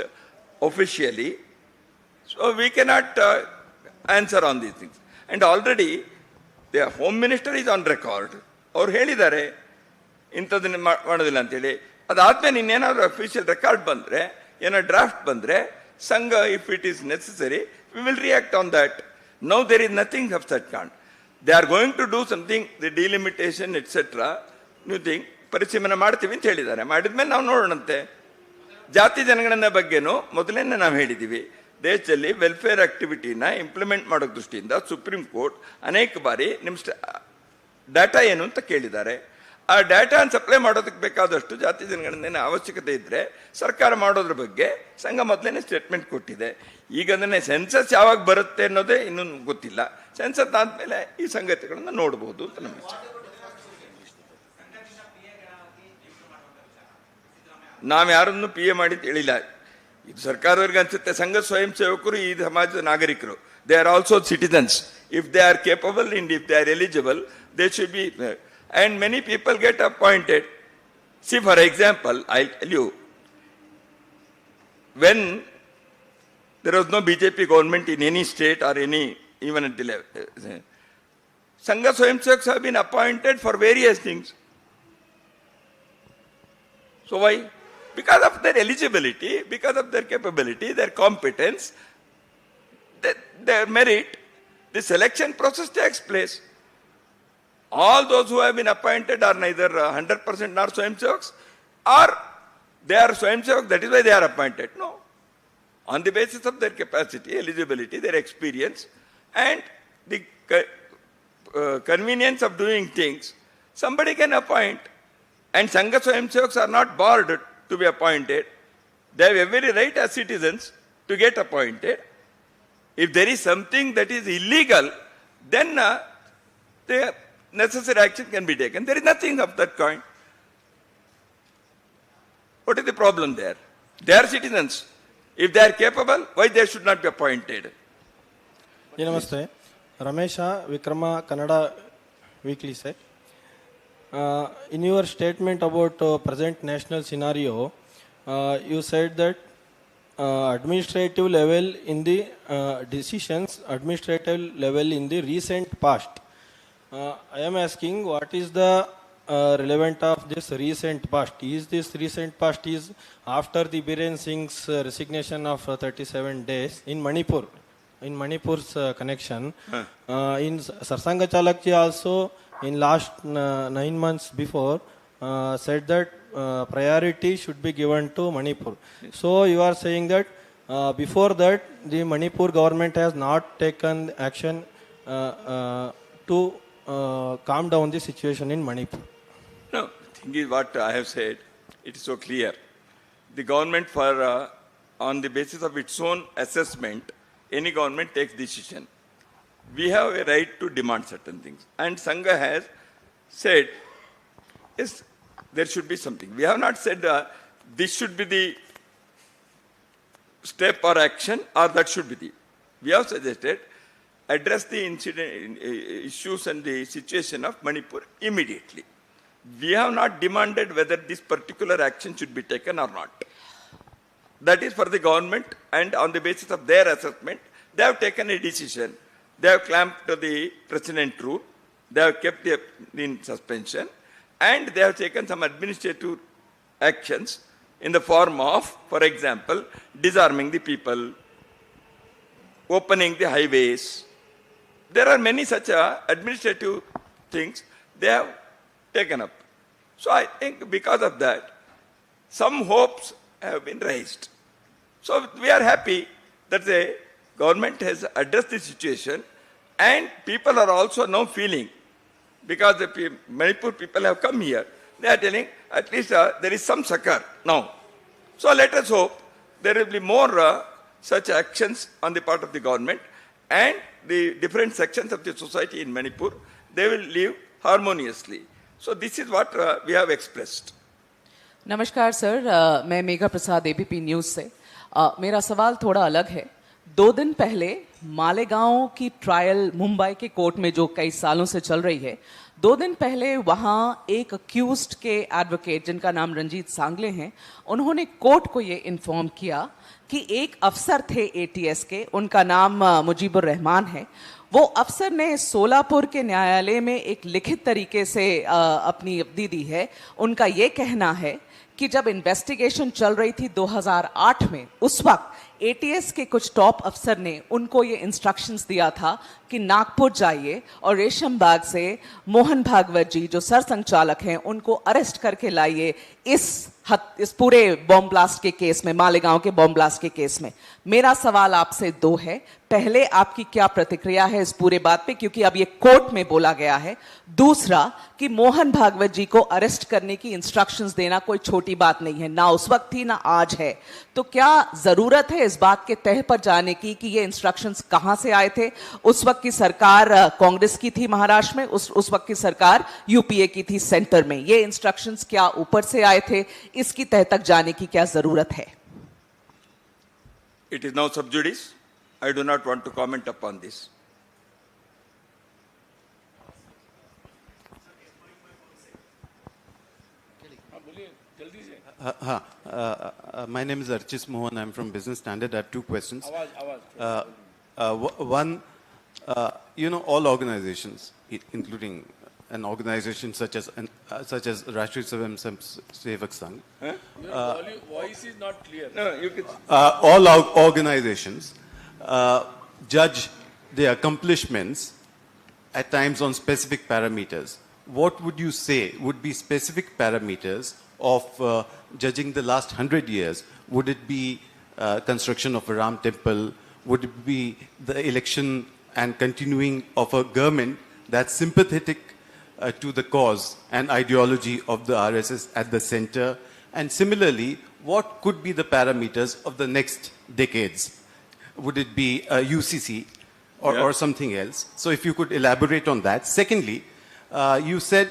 officially. So we cannot answer on these things. And already the Home Minister is on record. ಅವ್ರು ಹೇಳಿದ್ದಾರೆ ಇಂಥದ್ದನ್ನ ಮಾಡೋದಿಲ್ಲ ಅಂತೇಳಿ. ಅದಾದ್ಮೇಲೆ ಇನ್ನೇನಾದ್ರು official record ಬಂದರೆ, ಏನೋ draft ಬಂದರೆ, ಸಂಘ if it is necessary we will react on that. Now there is nothing of that kind. They are going to do something, the delimitation etc. new thing ಪರಿಶೀಲನೆ ಮಾಡ್ತೀವಿ ಅಂತ ಹೇಳಿದ್ದಾರೆ. ಮಾಡಿದ್ಮೇಲೆ ನಾವು ನೋಡೋಣಂತೆ. ಜಾತಿ ಜನಗಣನೆ ಬಗ್ಗೆನೂ ಮೊದಲನೇ ನಾವು ಹೇಳಿದ್ದೀವಿ, ದೇಶದಲ್ಲಿ ವೆಲ್ಫೇರ್ ಆಕ್ಟಿವಿಟಿನ ಇಂಪ್ಲಿಮೆಂಟ್ ಮಾಡೋ ದೃಷ್ಟಿಯಿಂದ ಸುಪ್ರೀಂ ಕೋರ್ಟ್ ಅನೇಕ ಬಾರಿ ನಿಮ್ಮ ಡಾಟಾ ಏನು ಅಂತ ಕೇಳಿದ್ದಾರೆ. ಆ ಡಾಟಾನ ಸಪ್ಲೈ ಮಾಡೋದಕ್ಕೆ ಬೇಕಾದಷ್ಟು ಜಾತಿ ಜನಗಣನೆ ಅವಶ್ಯಕತೆ ಇದ್ದರೆ ಸರ್ಕಾರ ಮಾಡೋದ್ರ ಬಗ್ಗೆ ಸಂಘ ಮೊದಲನೇ ಸ್ಟೇಟ್ಮೆಂಟ್ ಕೊಟ್ಟಿದೆ. ಈಗ ಅದನ್ನೇ ಸೆನ್ಸಸ್ ಯಾವಾಗ ಬರುತ್ತೆ ಅನ್ನೋದೇ ಇನ್ನೂ ಗೊತ್ತಿಲ್ಲ. ಸೆನ್ಸಸ್ ಆದಮೇಲೆ ಈ ಸಂಗತಿಗಳನ್ನು ನೋಡಬಹುದು ಅಂತ ನಮ್ಮ ವಿಚಾರ. ನಾವು ಯಾರನ್ನು PA ಮಾಡಿ ಹೇಳಿಲ್ಲ, ಇದು ಸರ್ಕಾರದವ್ರಿಗೆ ಅನ್ಸುತ್ತೆ. ಸಂಘ ಸ್ವಯಂ ಸೇವಕರು ಈ ಸಮಾಜದ ನಾಗರಿಕರು, they are also citizens. If they are capable and if they are eligible they should be. And many people get appointed. See, for example, I'll tell you, when there was no BJP government in any state or any, even at the level, Sangha Swayamsevaks have been appointed for various things. So why? Because of their eligibility, because of their capability, their competence, their merit, the selection process takes place. All those who have been appointed are neither 100% nor Swayamsevaks, or they are Swayamsevaks, that is why they are appointed. No. On the basis of their capacity, eligibility, their experience, and the convenience of doing things, somebody can appoint. And Sangha Swayamsevaks are not barred to be appointed. They have every right as citizens to get appointed. If there is something that is illegal, then they necessary action can be taken. There is nothing of that kind. What is the problem there? They are citizens. If they are capable, why they should not be appointed? Namaste. Ramesha Vikrama Kannada Weekly said, in your statement about present national scenario, you said that administrative level in the decisions, administrative level in the recent past. I am asking, what is the relevant of this recent past? Is this recent past is after the Biren Singh's resignation of 37 days in Manipur, in Manipur's connection? In Sarsanga Chalakji also in last 9 months before said that priority should be given to Manipur. So you are saying that before that the Manipur government has not taken action to calm down the situation in Manipur. No, thing is what I have said. It is so clear. The government, on the basis of its own assessment, any government takes decision. We have a right to demand certain things. And Sangha has said, yes, there should be something. We have not said this should be the step or action, or that should be the. We have suggested address the issues and the situation of Manipur immediately. We have not demanded whether this particular action should be taken or not. That is for the government, and on the basis of their assessment, they have taken a decision. They have clamped the precedent rule, they have kept it in suspension, and they have taken some administrative actions in the form of, for example, disarming the people, opening the highways. There are many such administrative things they have taken up. So I think because of that, some hopes have been raised. So we are happy that the government has addressed the situation, and people are also now feeling, because the Manipur people have come here, they are telling at least there is some succor now. So let us hope there will be more such actions on the part of the government, and the different sections of the society in Manipur, they will live harmoniously. So this is what we have expressed. नमस्कार sir, मैं मेघा प्रसाद ABP news से। मेरा सवाल थोड़ा अलग है। 2 दिन पहले मालेगांव की ट्रायल मुंबई के कोर्ट में जो कई सालों से चल रही है, 2 दिन पहले वहाँ एक अक्यूज्ड के एडवोकेट जिनका नाम रंजीत सांगले हैं, उन्होंने कोर्ट को ये इन्फॉर्म किया कि एक अफसर थे एटीएस के, उनका नाम मुजीबुर रहमान है। वो अफसर ने सोलापुर के न्यायालय में एक लिखित तरीके से अपनी अवधि दी है। उनका ये कहना है कि जब इन्वेस्टिगेशन चल रही थी 2008 में, उस वक्त एटीएस के कुछ टॉप अफसर ने उनको ये इंस्ट्रक्शंस दिया था कि नागपुर जाइए और रेशम बाग से मोहन भागवत जी जो सरसंघचालक हैं उनको अरेस्ट करके लाइए इस पूरे बॉम्ब ब्लास्ट के केस में, मालेगांव के बॉम्ब ब्लास्ट के केस में। मेरा सवाल आपसे 2 है। पहले, आपकी क्या प्रतिक्रिया है इस पूरे बात पे, क्योंकि अब ये कोर्ट में बोला गया है। दूसरा, कि मोहन भागवत जी को अरेस्ट करने की इंस्ट्रक्शंस देना कोई छोटी बात नहीं है, ना उस वक्त थी ना आज है। तो क्या जरूरत है इस बात के तह पर जाने की कि ये इंस्ट्रक्शंस कहां से आए थे? उस वक्त की सरकार कांग्रेस की थी महाराष्ट्र में, उस वक्त की सरकार यूपीए की थी सेंटर में। ये इंस्ट्रक्शंस क्या ऊपर से आए थे? इसकी तह तक जाने की क्या जरूरत है? It is now sub judice. I do not want to comment upon this. My name is Archis Mohan. I'm from Business Standard. I have 2 questions. One, all organizations, including an organization such as Rashtriya Swayamsevak Sangh. Your voice is not clear. No, you can. All organizations judge their accomplishments at times on specific parameters. What would you say would be specific parameters of judging the last 100 years? Would it be construction of a Ram temple? Would it be the election and continuing of a government that's sympathetic to the cause and ideology of the RSS at the center? And similarly, what could be the parameters of the next decades? Would it be a UCC or something else? So if you could elaborate on that. Secondly, you said,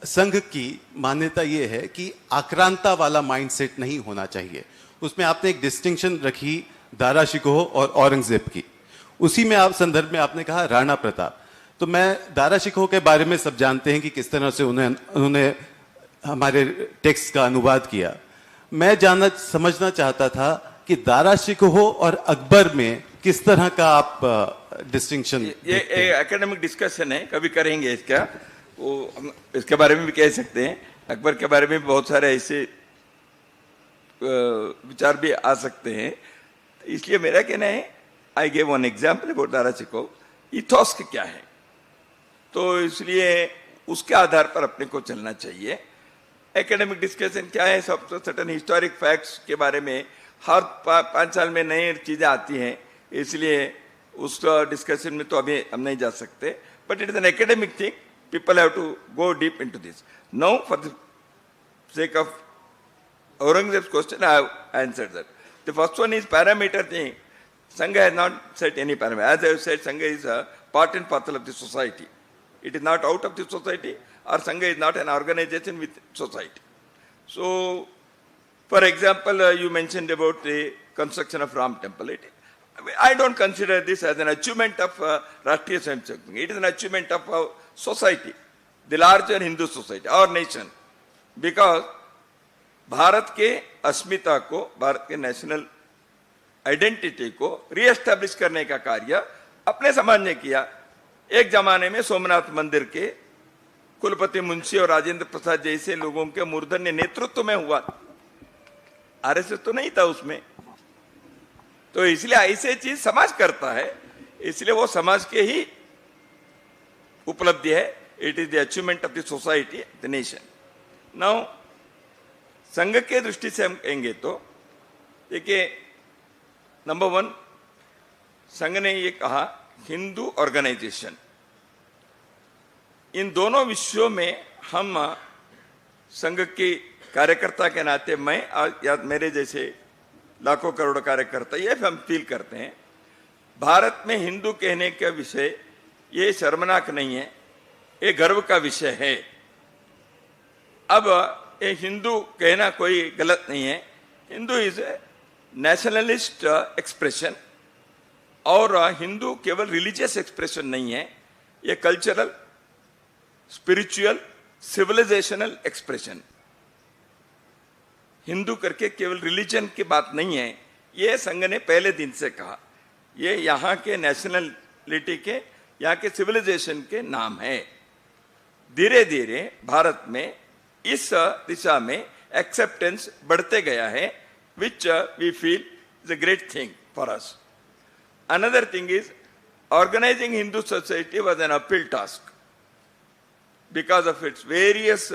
संघ की मान्यता ये है कि आक्रांता वाला mindset नहीं होना चाहिए। उसमें आपने एक डिस्टिंक्शन रखी दारा शिकोह और औरंगजेब की। उसी में आप संदर्भ में आपने कहा राणा प्रताप। तो मैं दारा शिकोह के बारे में सब जानते हैं कि किस तरह से उन्होंने हमारे टेक्स्ट का अनुवाद किया। मैं समझना चाहता था कि दारा शिकोह और अकबर में किस तरह का आप डिस्टिंक्शन। ये एकेडमिक डिस्कशन है, कभी करेंगे इसका, वो हम इसके बारे में भी कह सकते हैं। अकबर के बारे में बहुत सारे ऐसे विचार भी आ सकते हैं। इसलिए मेरा कहना है, I gave one example about Dara Shikoh, ethos क्या है, तो इसलिए उसके आधार पर अपने को चलना चाहिए। एकेडमिक डिस्कशन क्या है, सब तो सर्टन हिस्टोरिक फैक्ट्स के बारे में हर 5 साल में नई चीज़ें आती हैं, इसलिए उस डिस्कशन में तो अभी हम नहीं जा सकते। But it is an academic thing people have to go deep into this. Now, for the sake of Aurangzeb's question, I have answered that. The first one is parameter thing. Sangha has not set any parameter. As I have said, Sangha is a part and parcel of the society. It is not out of the society, or Sangha is not an organization with society. So, for example, you mentioned about the construction of Ram Temple. I don't consider this as an achievement of Rashtriya Swayamsevak Sangh. It is an achievement of society, the larger Hindu society, our nation. Because Bharat के अस्मिता को, भारत के national identity को re-establish करने का कार्य अपने समाज ने किया। एक जमाने में सोमनाथ मंदिर के कुलपति मुंशी और राजेंद्र प्रसाद जैसे लोगों के मूर्धन्य नेतृत्व में हुआ। आरएसएस तो नहीं था उसमें, तो इसलिए ऐसे चीज समाज करता है, इसलिए वो समाज के ही उपलब्धि है। It is the achievement of the society, the nation. Now संघ के दृष्टि से हम कहेंगे तो देखिए, नंबर 1, संघ ने ये कहा हिंदू ऑर्गेनाइजेशन। इन दोनों विषयों में हम संघ के कार्यकर्ता के नाते, मैं या मेरे जैसे लाखों करोड़ों कार्यकर्ता ये हम फील करते हैं, भारत में हिंदू कहने का विषय ये शर्मनाक नहीं है, ये गर्व का विषय है। अब ये हिंदू कहना कोई गलत नहीं है। Hindu is a nationalist expression, और हिंदू केवल रिलीजियस एक्सप्रेशन नहीं है, ये cultural, spiritual, civilisational expression. Hindu करके केवल रिलीजन की बात नहीं है, ये संघ ने पहले दिन से कहा। ये यहाँ के नेशनलिटी के, यहाँ के सिविलाइजेशन के नाम है। धीरे धीरे भारत में इस दिशा में एक्सेप्टेंस बढ़ते गया है, which we feel is a great thing for us. Another thing is organising Hindu society was an uphill task because of its various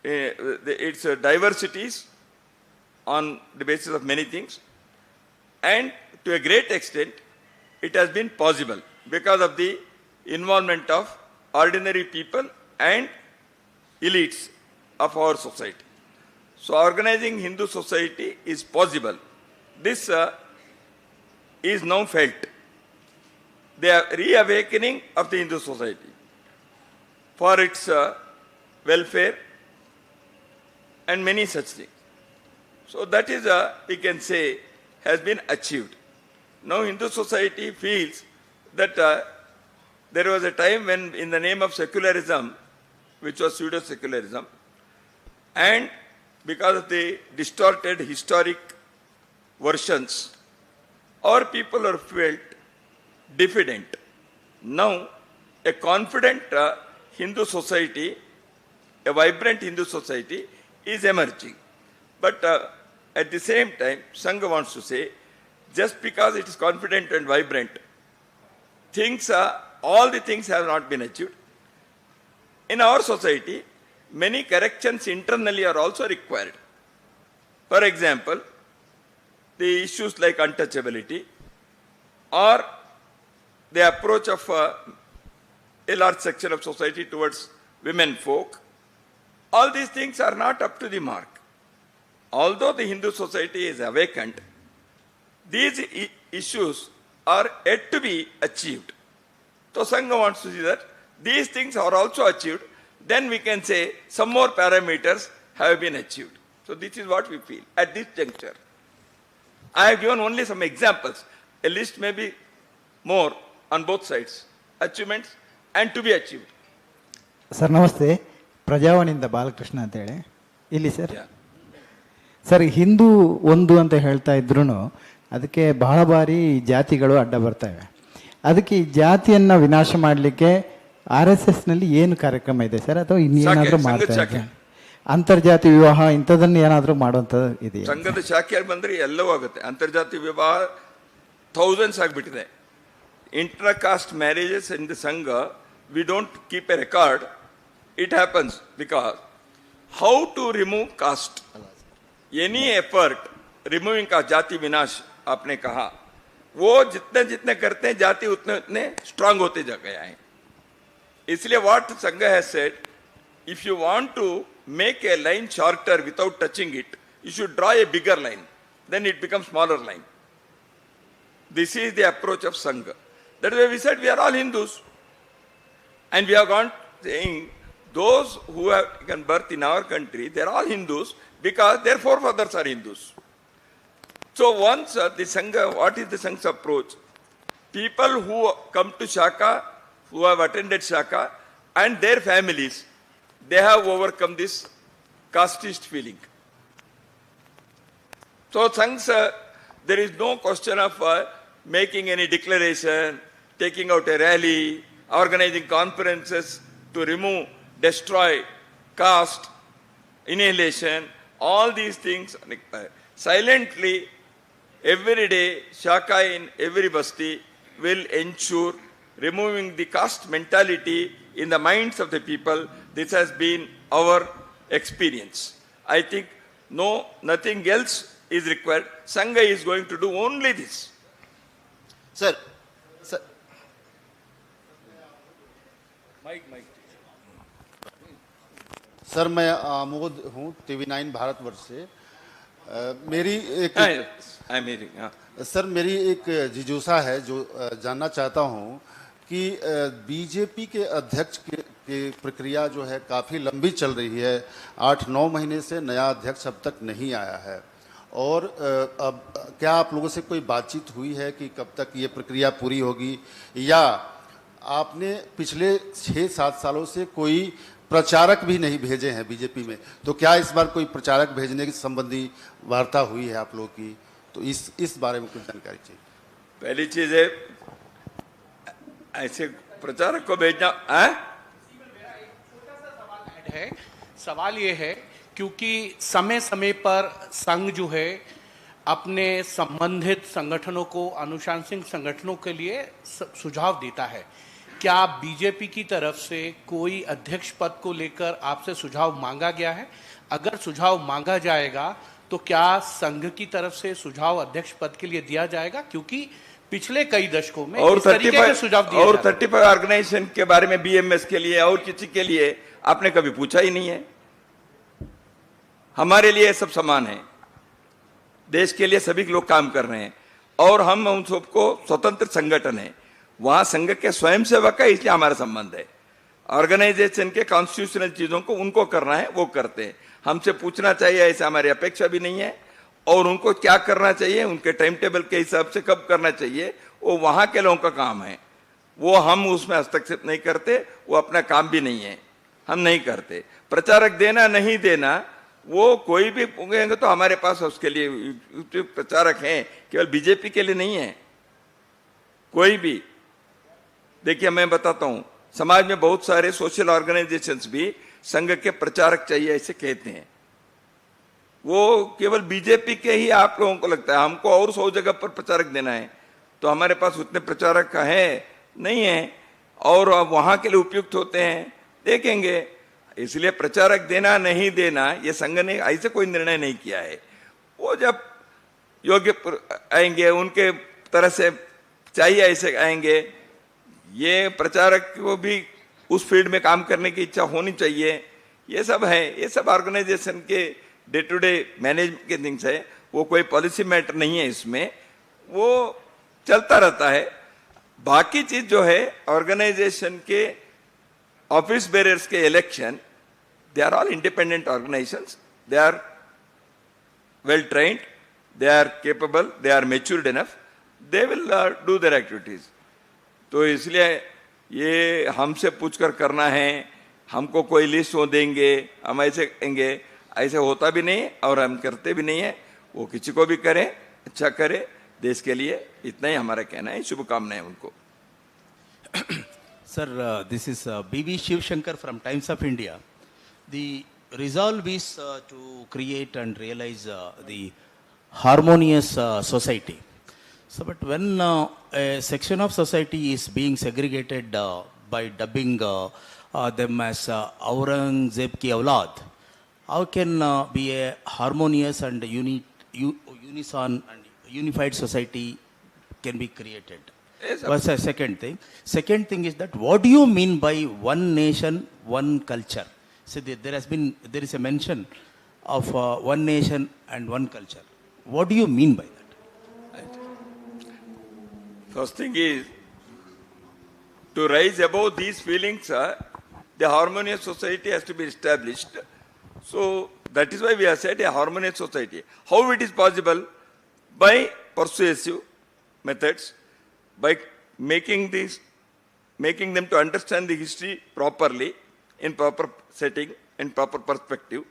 its diversities on the basis of many things, and to a great extent it has been possible because of the involvement of ordinary people and elites of our society. So organizing Hindu society is possible. This is now felt. The reawakening of the Hindu society for its welfare and many such things. So that is, we can say, has been achieved. Now Hindu society feels that there was a time when in the name of secularism, which was pseudo-secularism, and because of the distorted historic versions, our people are felt diffident. Now a confident Hindu society, a vibrant Hindu society is emerging. But at the same time, Sangha wants to say, just because it is confident and vibrant, things all the things have not been achieved. In our society, many corrections internally are also required. For example, the issues like untouchability, or the approach of a large section of society towards women folk, all these things are not up to the mark. Although the Hindu society is awakened, these issues are yet to be achieved. So Sangha wants to see that these things are also achieved, then we can say some more parameters have been achieved. So this is what we feel at this juncture. I have given only some examples. A list may be more on both sides, achievements and to be achieved. Sir, namaste. ಪ್ರಜಾವಾಣಿಯಿಂದ ಬಾಲಕೃಷ್ಣ ಅಂತೇಳಿ ಇಲ್ಲಿ sir. Sir, Hindu ಒಂದು ಅಂತ ಹೇಳ್ತಾ ಇದ್ರು ಅದಕ್ಕೆ ಬಹಳ ಬಾರಿ ಜಾತಿಗಳು ಅಡ್ಡ ಬರ್ತವೆ. ಅದಕ್ಕೆ ಈ ಜಾತಿಯನ್ನು ವಿನಾಶ ಮಾಡಲಿಕ್ಕೆ RSS ನಲ್ಲಿ ಏನು ಕಾರ್ಯಕ್ರಮ ಇದೆ ಸರ್, ಅಥವಾ ಇನ್ನೇನಾದರೂ ಮಾಡ್ತಾ ಇದ್ದಾರೆ? ಅಂತರ್ಜಾತಿ ವಿವಾಹ ಇಂಥದನ್ನು ಏನಾದರೂ ಮಾಡುವಂಥದ್ದು ಇದೆಯಾ? ಸಂಘದ ಶಾಖೆಯಲ್ಲಿ ಬಂದರೆ ಎಲ್ಲವೂ ಆಗುತ್ತೆ. ಅಂತರ್ಜಾತಿ ವಿವಾಹ ಥೌಸಂಡ್ಸ್ ಆಗಿಬಿಟ್ಟಿದೆ. Inter caste marriages in the Sangha we don't keep a record. It happens because how to remove caste? Any effort removing caste, जाति विनाश आपने कहा, वो जितने जितने करते हैं जाति उतने उतने स्ट्रांग होते जा गया है. इसलिए what Sangha has said, if you want to make a line shorter without touching it, you should draw a bigger line. Then it becomes smaller line. This is the approach of Sangha. That is why we said we are all Hindus. And we have gone saying those who have taken birth in our country, they are all Hindus because their forefathers are Hindus. So once the Sangha, what is the Sangha's approach? People who come to Shaka, who have attended Shaka, and their families, they have overcome this casteist feeling. So Sangha, there is no question of making any declaration, taking out a rally, organizing conferences to remove, destroy, caste, annihilation, all these things. Silently, every day, Shaka in every basti will ensure removing the caste mentality in the minds of the people. This has been our experience. I think nothing else is required. Sangha is going to do only this. Sir, sir मैं आमोद हूँ TV9 Bharatvarsh से। मेरी एक sir मेरी एक जिज्ञासा है जो जानना चाहता हूँ कि बीजेपी के अध्यक्ष की प्रक्रिया जो है काफ़ी लंबी चल रही है। 8-9 महीने से नया अध्यक्ष अब तक नहीं आया है और अब क्या आप लोगों से कोई बातचीत हुई है कि कब तक ये प्रक्रिया पूरी होगी, या आपने पिछले 6-7 सालों से कोई प्रचारक भी नहीं भेजे हैं बीजेपी में, तो क्या इस बार कोई प्रचारक भेजने की संबंधी वार्ता हुई है आप लोगों की? तो इस बारे में कुछ जानकारी चाहिए। पहली चीज है ऐसे प्रचारक को भेजना है। सवाल ये है क्योंकि समय समय पर संघ जो है अपने संबंधित संगठनों को, अनुशासनिक संगठनों के लिए सुझाव देता है। क्या बीजेपी की तरफ से कोई अध्यक्ष पद को लेकर आपसे सुझाव मांगा गया है? अगर सुझाव मांगा जाएगा तो क्या संघ की तरफ से सुझाव अध्यक्ष पद के लिए दिया जाएगा? क्योंकि पिछले कई दशकों में और इस तरीके के सुझाव दिए और 35 ऑर्गेनाइजेशन के बारे में बीएमएस के लिए और किसी के लिए आपने कभी पूछा ही नहीं है। हमारे लिए सब समान है, देश के लिए सभी लोग काम कर रहे हैं और हम उन सबको स्वतंत्र संगठन है। वहां संघ के स्वयंसेवक है, इसलिए हमारा संबंध है। ऑर्गेनाइजेशन के कॉन्स्टिट्यूशनल चीजों को उनको करना है, वो करते हैं। हमसे पूछना चाहिए ऐसा हमारी अपेक्षा भी नहीं है और उनको क्या करना चाहिए, उनके टाइम टेबल के हिसाब से कब करना चाहिए, वो वहां के लोगों का काम है। वो हम उसमें हस्तक्षेप नहीं करते, वो अपना काम भी नहीं है, हम नहीं करते। प्रचारक देना नहीं देना वो कोई भी पूछेंगे तो हमारे पास उसके लिए प्रचारक हैं, केवल बीजेपी के लिए नहीं है कोई भी। देखिए मैं बताता हूं, समाज में बहुत सारे सोशल ऑर्गेनाइजेशंस भी संघ के प्रचारक चाहिए ऐसे कहते हैं। वो केवल बीजेपी के ही आप लोगों को लगता है, हमको और 100 जगह पर प्रचारक देना है, तो हमारे पास उतने प्रचारक है नहीं है और वहां के लिए उपयुक्त होते हैं, देखेंगे। इसलिए प्रचारक देना नहीं देना ये संघ ने ऐसे कोई निर्णय नहीं किया है। वो जब योग्य आएंगे उनके तरह से चाहिए ऐसे आएंगे। ये प्रचारक को भी उस फील्ड में काम करने की इच्छा होनी चाहिए। ये सब है, ये सब ऑर्गेनाइजेशन के डे टू डे मैनेजमेंट के थिंग्स है, वो कोई पॉलिसी मैटर नहीं है, इसमें वो चलता रहता है। बाकी चीज जो है ऑर्गेनाइजेशन के ऑफिस बेरर्स के election, they are all independent organisations, they are well trained, they are capable, they are matured enough, they will do their activities. तो इसलिए ये हमसे पूछकर करना है, हमको कोई लिस्ट वो देंगे, हम ऐसे कहेंगे, ऐसे होता भी नहीं और हम करते भी नहीं है। वो किसी को भी करें, अच्छा करे देश के लिए, इतना ही हमारा कहना है। शुभकामनाएं उनको। Sir, this is B.V. Shivshankar from Times of India. The resolve is to create and realize the harmonious society. So, but when a section of society is being segregated by dubbing them as 𝐚𝐩𝐸𝐬𝐬, how can be a harmonious and unison and unified society can be created? Yes, was a second thing. Second thing is that what do you mean by one nation, one culture? So there is a mention of one nation and one culture. What do you mean by that? First thing is, to rise above these feelings, the harmonious society has to be established. So that is why we have said a harmonious society. How it is possible? By persuasive methods, by making them to understand the history properly, in proper setting, in proper perspective.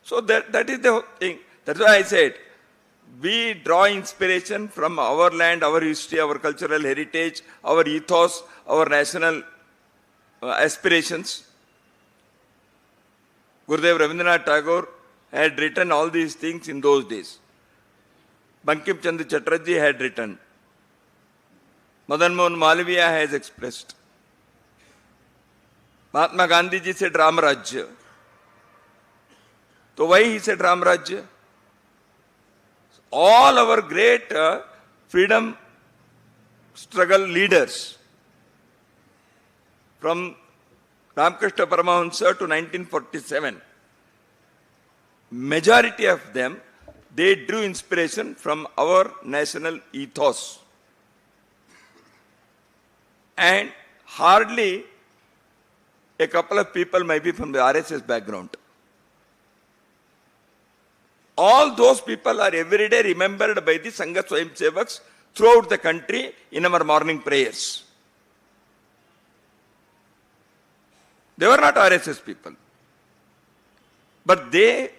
So that is the thing. That's why I said, we draw inspiration from our land, our history, our cultural heritage, our ethos, our national aspirations. Gurudev Rabindranath Tagore had written all these things in those days. Bankim Chandra Chatterjee had written. Madan Mohan Malviya has expressed. Mahatma Gandhi ji said Ram Rajya. So why he said Ram Rajya? All our great freedom struggle leaders, from Ramakrishna Paramahansa to 1947, majority of them, they drew inspiration from our national ethos. And hardly a couple of people might be from the RSS background. All those people are every day remembered by the Sangha Swayamsevaks throughout the country in our morning prayers. They were not RSS people, but they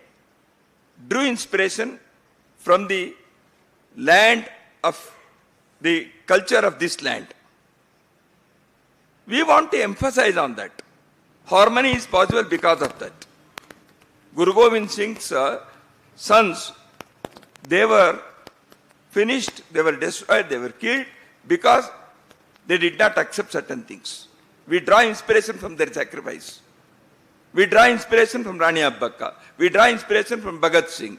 drew inspiration from the land of the culture of this land. We want to emphasize on that. Harmony is possible because of that. Guru Gobind Singh's sons, they were finished, they were destroyed, they were killed because they did not accept certain things. We draw inspiration from their sacrifice. We draw inspiration from Rani Abbakka. We draw inspiration from Bhagat Singh.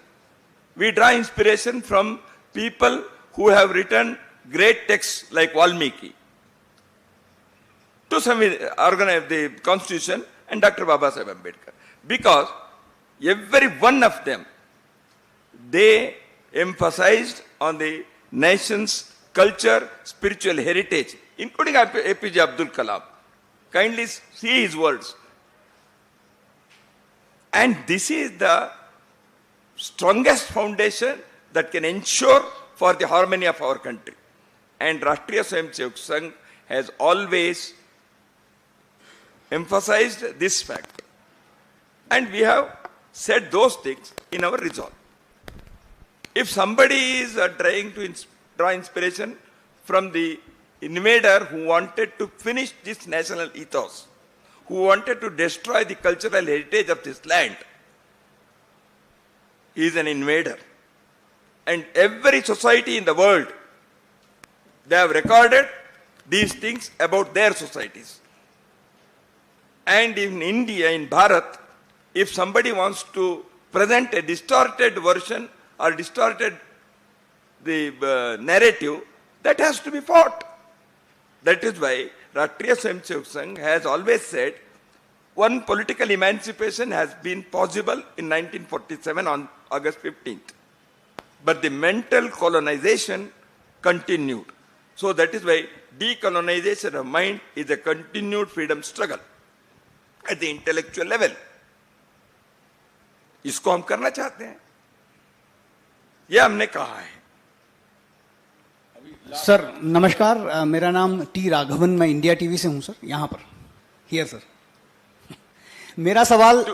We draw inspiration from people who have written great texts like Valmiki to organize the Constitution and Dr. Baba Saheb Ambedkar. Because every one of them, they emphasized on the nation's culture, spiritual heritage, including APJ Abdul Kalam. Kindly see his words. And this is the strongest foundation that can ensure for the harmony of our country. And Rashtriya Swayamsevak Sangh has always emphasized this fact. And we have said those things in our resolve. If somebody is trying to draw inspiration from the invader who wanted to finish this national ethos, who wanted to destroy the cultural heritage of this land, he is an invader. And every society in the world, they have recorded these things about their societies. And in India, in Bharat, if somebody wants to present a distorted version or distorted the narrative, that has to be fought. That is why Rashtriya Swayamsevak Sangh has always said one political emancipation has been possible in 1947 on August 15th. But the mental colonization continued. So that is why decolonization of mind is a continued freedom struggle at the intellectual level. इसको हम करना चाहते हैं, ये हमने कहा है. Sir नमस्कार, मेरा नाम टी राघवन, मैं इंडिया टीवी से हूं सर, यहाँ पर हियर सर. मेरा सवाल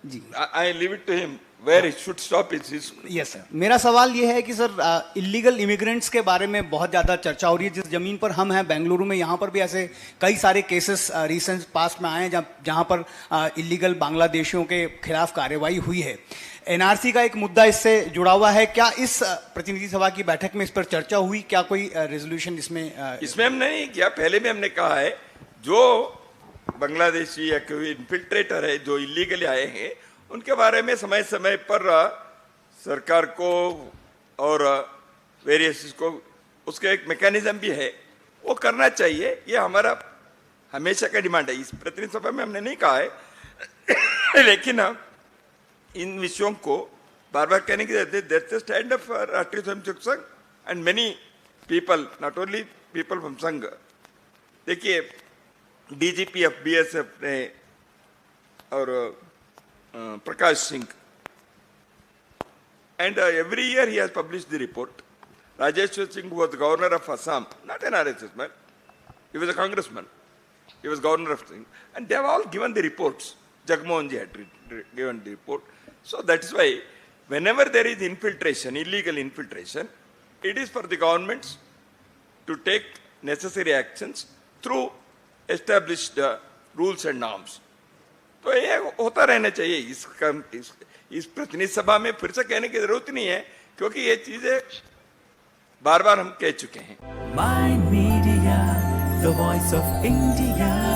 जी, I leave it to him where it should stop is his. Yes sir. मेरा सवाल ये है कि सर इलीगल इमिग्रेंट्स के बारे में बहुत ज़्यादा चर्चा हो रही है. जिस ज़मीन पर हम हैं बेंगलुरु में, यहाँ पर भी ऐसे कई सारे केसेस रिसेंट पास्ट में आए हैं जहाँ पर इलीगल बांग्लादेशियों के खिलाफ कार्रवाई हुई है. एनआरसी का एक मुद्दा इससे जुड़ा हुआ है. क्या इस प्रतिनिधि सभा की बैठक में इस पर चर्चा हुई? क्या कोई रेजोल्यूशन इसमें हमने नहीं किया. पहले भी हमने कहा है, जो बांग्लादेशी या कोई इन्फिल्ट्रेटर है जो इलीगली आए हैं, उनके बारे में समय समय पर सरकार को और वेरियस को उसका एक मैकेनिज्म भी है वो करना चाहिए, ये हमारा हमेशा का डिमांड है। इस प्रतिनिधि सभा में हमने नहीं कहा है लेकिन इन विषयों को बार बार कहने की जरूरत है। दैट्स द स्टैंड ऑफ राष्ट्रीय Swayamsevak Sangh and many people, not only people from संघ। देखिए डीजीपी ऑफ बीएसएफ ने और Prakash Singh, and every year he has published the report. Rajeshwar Singh was governor of Assam, not an RSS man, he was a congressman, he was governor of Singh, and they have all given the reports. Jagmohan ji had given the report. So that is why whenever there is infiltration, illegal infiltration, it is for the governments to take necessary actions through established rules and norms. तो ये होता रहना चाहिए। इस प्रतिनिधि सभा में फिर से कहने की जरूरत नहीं है, क्योंकि ये चीजें बार बार हम कह चुके हैं। My Media, the voice of India.